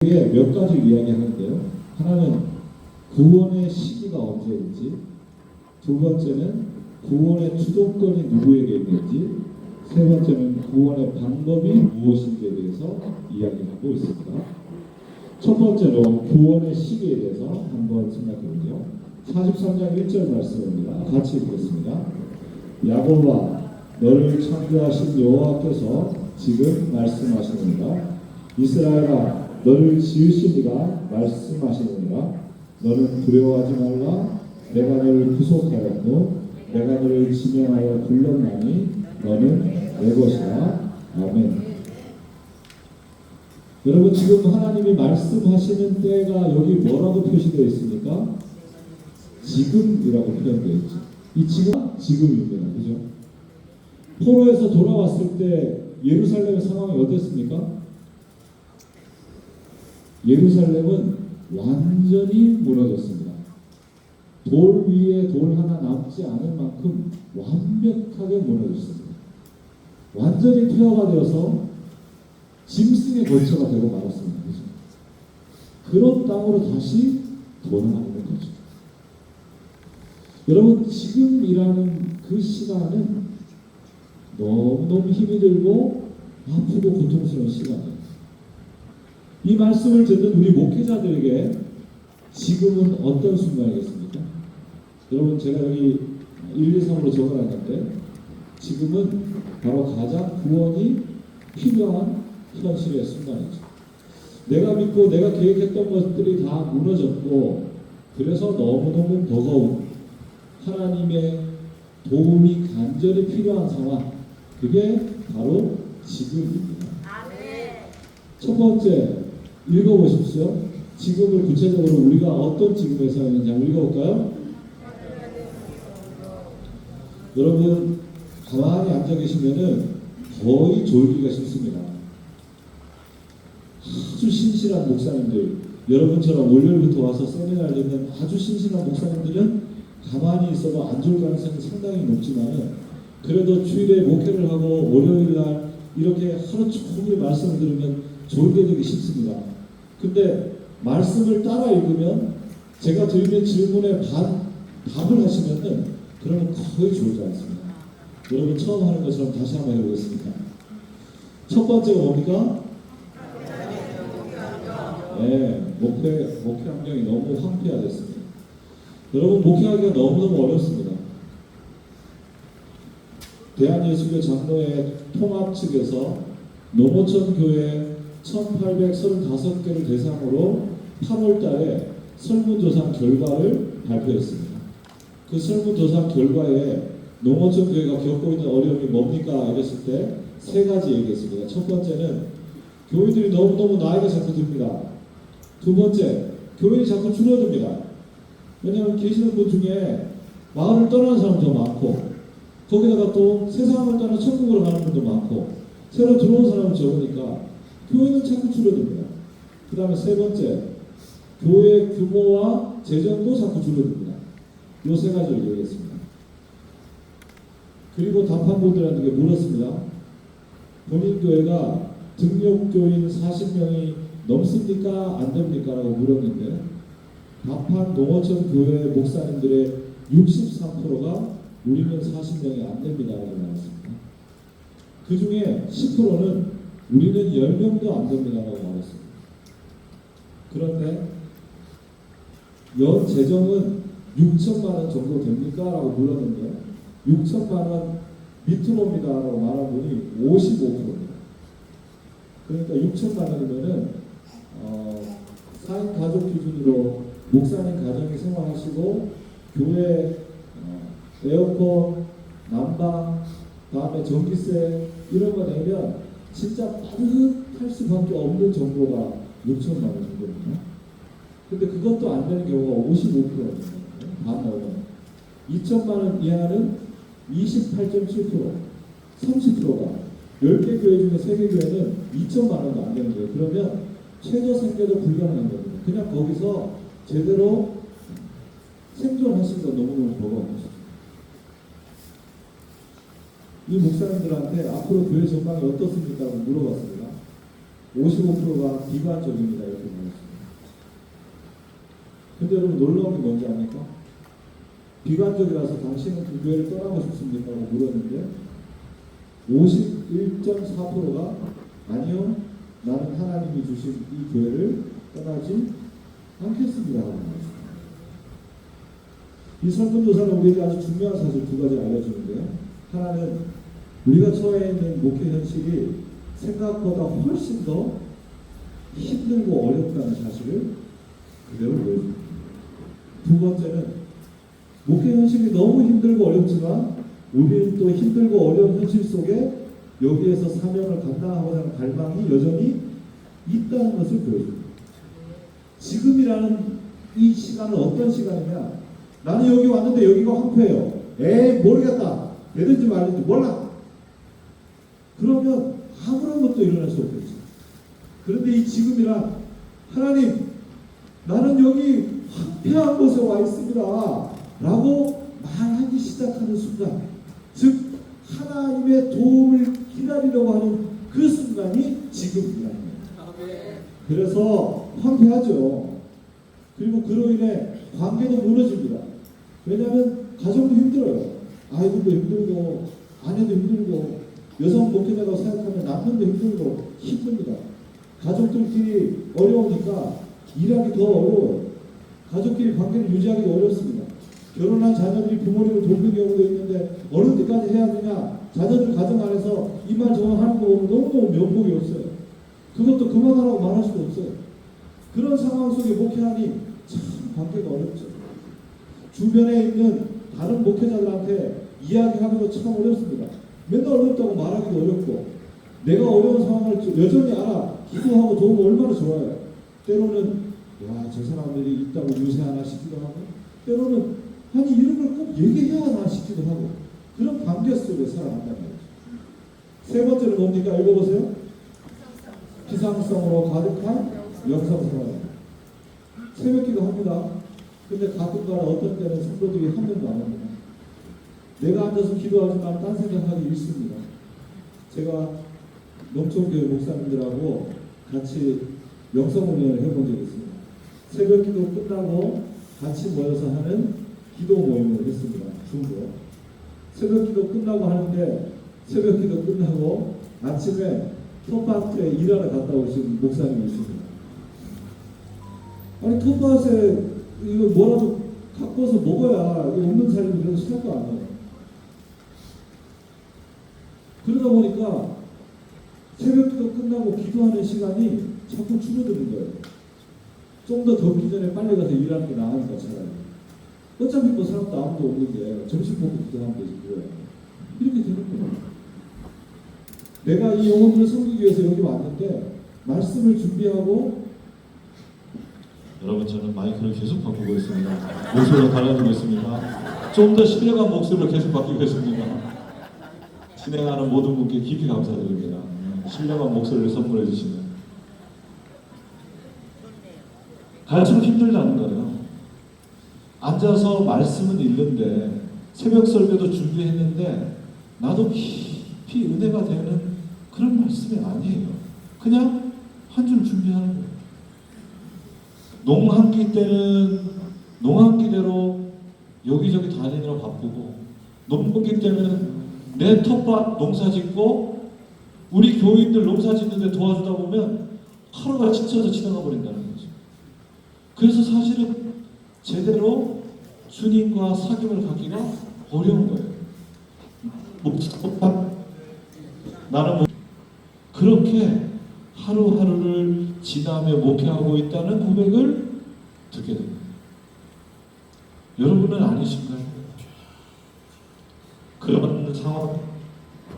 이게 몇 가지 이야기하는데요. 하나는 구원의 시기가 언제인지, 두 번째는 구원의 주도권이 누구에게 있는지, 세 번째는 구원의 방법이 무엇인지에 대해서 이야기하고 있습니다. 첫 번째로 구원의 시기에 대해서 한번 생각해보죠. 43장 1절 말씀입니다. 같이 읽겠습니다. 야곱아, 너를 창조하신 여호와께서 지금 말씀하시느니라. 이스라엘아, 너를 지으신 이가 말씀하시느니라. 너는 두려워하지 말라. 내가 너를 구속하였고 내가 너를 지명하여 불렀나니 너는 내 것이라. 아멘. 여러분, 지금 하나님이 말씀하시는 때가 여기 뭐라고 표시되어 있습니까? 지금이라고 표현되어 있죠. 이 지금입니다. 그죠? 포로에서 돌아왔을 때 예루살렘의 상황이 어땠습니까? 예루살렘은 완전히 무너졌습니다. 돌 위에 돌 하나 남지 않을 만큼 완벽하게 무너졌습니다. 완전히 폐허가 되어서 짐승의 거처가 되고 말았습니다. 그렇죠? 그런 땅으로 다시 돌아가는 거죠. 여러분, 지금이라는 그 시간은 너무너무 힘이 들고 아프고 고통스러운 시간이에요. 이 말씀을 듣는 우리 목회자들에게 지금은 어떤 순간이겠습니까? 여러분, 제가 여기 1, 2, 3으로 적어놨는데 지금은 바로 가장 구원이 필요한 현실의 순간이죠. 내가 믿고 내가 계획했던 것들이 다 무너졌고 그래서 너무너무 버거운 하나님의 도움이 간절히 필요한 상황, 그게 바로 지금입니다. 첫 번째, 읽어보십시오. 지금을 구체적으로 우리가 어떤 지금에서 있는지 한번 읽어볼까요? 여러분, 가만히 앉아 계시면은 거의 졸기가 싫습니다. 아주 신실한 목사님들, 여러분처럼 월요일부터 와서 세미나를 듣는 아주 신실한 목사님들은 가만히 있어도 안 졸 가능성이 상당히 높지만은 그래도 주일에 목회를 하고 월요일날 이렇게 하루 종일 말씀을 들으면 졸게 되기 쉽습니다. 근데 말씀을 따라 읽으면 제가 드리는 질문에 답을 하시면은 그러면 거의 졸지 않습니다. 여러분, 처음 하는 것처럼 다시 한번 해보겠습니다. 첫 번째가 뭡니까? 네, 목회 환경이 너무 황폐화됐습니다. 여러분, 목회하기가 너무너무 어렵습니다. 대한예수교 장로회 통합 측에서 노모천 교회 1835개를 대상으로 8월 달에 설문조사 결과를 발표했습니다. 그 설문조사 결과에 노모천 교회가 겪고 있는 어려움이 뭡니까? 이랬을 때 세 가지 얘기했습니다. 첫 번째는 교인들이 너무너무 나이가 자꾸 듭니다. 두 번째, 교인이 자꾸 줄어듭니다. 왜냐하면 계시는 분 중에 마을을 떠나는 사람도 많고 거기다가 또 세상을 떠나 천국으로 가는 분도 많고 새로 들어온 사람은 적으니까 교회는 자꾸 줄어듭니다. 그 다음에 세 번째, 교회 규모와 재정도 자꾸 줄어듭니다. 이 세 가지를 얘기했습니다. 그리고 답한 분들한테 물었습니다. 본인 교회가 등록교인 40명이 넘습니까? 안 됩니까? 라고 물었는데 답한 농어촌 교회 목사님들의 63%가 우리는 40명이 안 됩니다. 라고 말했습니다. 그 중에 10%는 우리는 10명도 안 됩니다. 라고 말했습니다. 그런데 연 재정은 6천만 원 정도 됩니까? 라고 물었는데 6천만 원 밑으로입니다. 라고 말한 분이 55%입니다. 그러니까 6천만 원이면은 4인 가족 기준으로 목사님 가정이 생활하시고 교회 에어컨, 난방, 다음에 전기세 이런 거 내면 진짜 빠듯할 수밖에 없는 정도가 6천만 원 정도입니다. 근데 그것도 안 되는 경우가 55%입니다. 반 넘어요. 2천만 원 이하는 28.7%, 30%가 10개 교회 중에 3개 교회는 2천만 원도 안 되는 거예요. 그러면 최저 생계도 불가능한 겁니다. 그냥 거기서 제대로 생존하시기가 너무너무 버거운 것이죠. 이 목사님들한테 앞으로 교회 전망이 어떻습니까? 라고 물어봤습니다. 55%가 비관적입니다. 이렇게 말했습니다. 근데 여러분 놀라운 게 뭔지 압니까? 비관적이라서 당신은 그 교회를 떠나고 싶습니까? 라고 물었는데 51.4%가 아니요, 나는 하나님이 주신 이 교회를 떠나지 않겠습니다. 라고 말했습니다. 이 설문조사는 우리에게 아주 중요한 사실 두 가지 알려주는데요. 하나는 우리가 처해 있는 목회 현실이 생각보다 훨씬 더 힘들고 어렵다는 사실을 그대로 보여줍니다. 두 번째는 목회 현실이 너무 힘들고 어렵지만 우리는 또 힘들고 어려운 현실 속에 여기에서 사명을 감당하고자 하는 갈망이 여전히 있다는 것을 보여줍니다. 지금이라는 이 시간은 어떤 시간이냐? 나는 여기 왔는데 여기가 황폐해요. 에이 모르겠다. 되든지 말든지 몰라. 그러면 아무런 것도 일어날 수 없겠지. 그런데 이 지금이란 하나님 나는 여기 황폐한 곳에 와 있습니다 라고 말하기 시작하는 순간, 즉 하나님의 도움을 기다리려고 하는 그 순간이 지금이라는 거예요. 그래서 황폐하죠. 그리고 그로 인해 관계도 무너집니다. 왜냐하면 가정도 힘들어요. 아이들도 힘들고 아내도 힘들고 여성 목회자라고 생각하면 남편도 힘들고 힘듭니다. 가족들끼리 어려우니까 일하기 더 어려워요. 가족끼리 관계를 유지하기도 어렵습니다. 결혼한 자녀들이 부모님을 돕는 경우도 있는데 어느 때까지 해야 되냐? 자녀들 가정 안에서 이 말 저 말 하는 거 보면 너무너무 면목이 없어요. 그것도 그만하라고 말할 수도 없어요. 그런 상황 속에 목회하니 참 관계가 어렵죠. 주변에 있는 다른 목회자들한테 이야기하기도 참 어렵습니다. 맨날 어렵다고 말하기도 어렵고, 내가 어려운 상황을 여전히 알아 기도하고 도우면 얼마나 좋아요. 때로는 야, 저 사람들이 있다고 유세하나 싶기도 하고, 때로는 아니 이런 걸 꼭 얘기해야 하나 싶기도 하고, 그런 관계 속에 살아간다는 거죠. 세 번째는 뭡니까? 읽어보세요. 비상성으로 가득한 영성생활. 새벽기도 합니다. 근데 가끔가다 어떤 때는 성도들이 한 명도 안 합니다. 내가 앉아서 기도하지만 딴 생각하기 일쑤입니다. 제가 농촌교회 목사님들하고 같이 영성훈련을 해본 적이 있습니다. 새벽기도 끝나고 같이 모여서 하는 기도 모임을 했습니다. 중으로. 새벽기도 끝나고 하는데 새벽기도 끝나고 아침에 텃밭에 일하러 갔다 오신 목사님이 있습니다. 아니 텃밭에 이거 뭐라도 갖고 와서 먹어야 없는 사람이 그래도 살도 안 나요. 그러다 보니까 새벽기도 끝나고 기도하는 시간이 자꾸 줄어드는 거예요. 좀 더 덥기 전에 빨리 가서 일하는 게 나으니까 차라리. 어차피 뭐 사람도 아무도 없는데 점심 먹고 기도하면 되지 그거야. 이렇게 되는 거예요. 내가 이 영혼들을 섬기기 위해서 여기 왔는데 말씀을 준비하고, 여러분 저는 마이크를 계속 바꾸고 있습니다. 목소리를 달아주고 있습니다. 좀 더 신뢰감 목소리를 계속 바뀌고 있습니다. 진행하는 모든 분께 깊이 감사드립니다. 신뢰감 목소리를 선물해 주시면 갈수록 힘들다는 거예요. 앉아서 말씀은 읽는데 새벽 설교도 준비했는데 나도 깊이 은혜가 되는 그런 말씀이 아니에요. 그냥 한 줄 준비하는 거예요. 농한기 때는 농한기대로 여기저기 다니느라 바쁘고, 농번기 때는 내 텃밭 농사 짓고 우리 교인들 농사 짓는데 도와주다 보면 하루가 지쳐서 지나가 버린다는 거죠. 그래서 사실은 제대로 주님과 사귐을 갖기가 어려운 거예요. 나는 그렇게 하루하루를 지나며 목회하고 있다는 고백을 듣게 됩니다. 여러분은 아니신가요? 그런 상황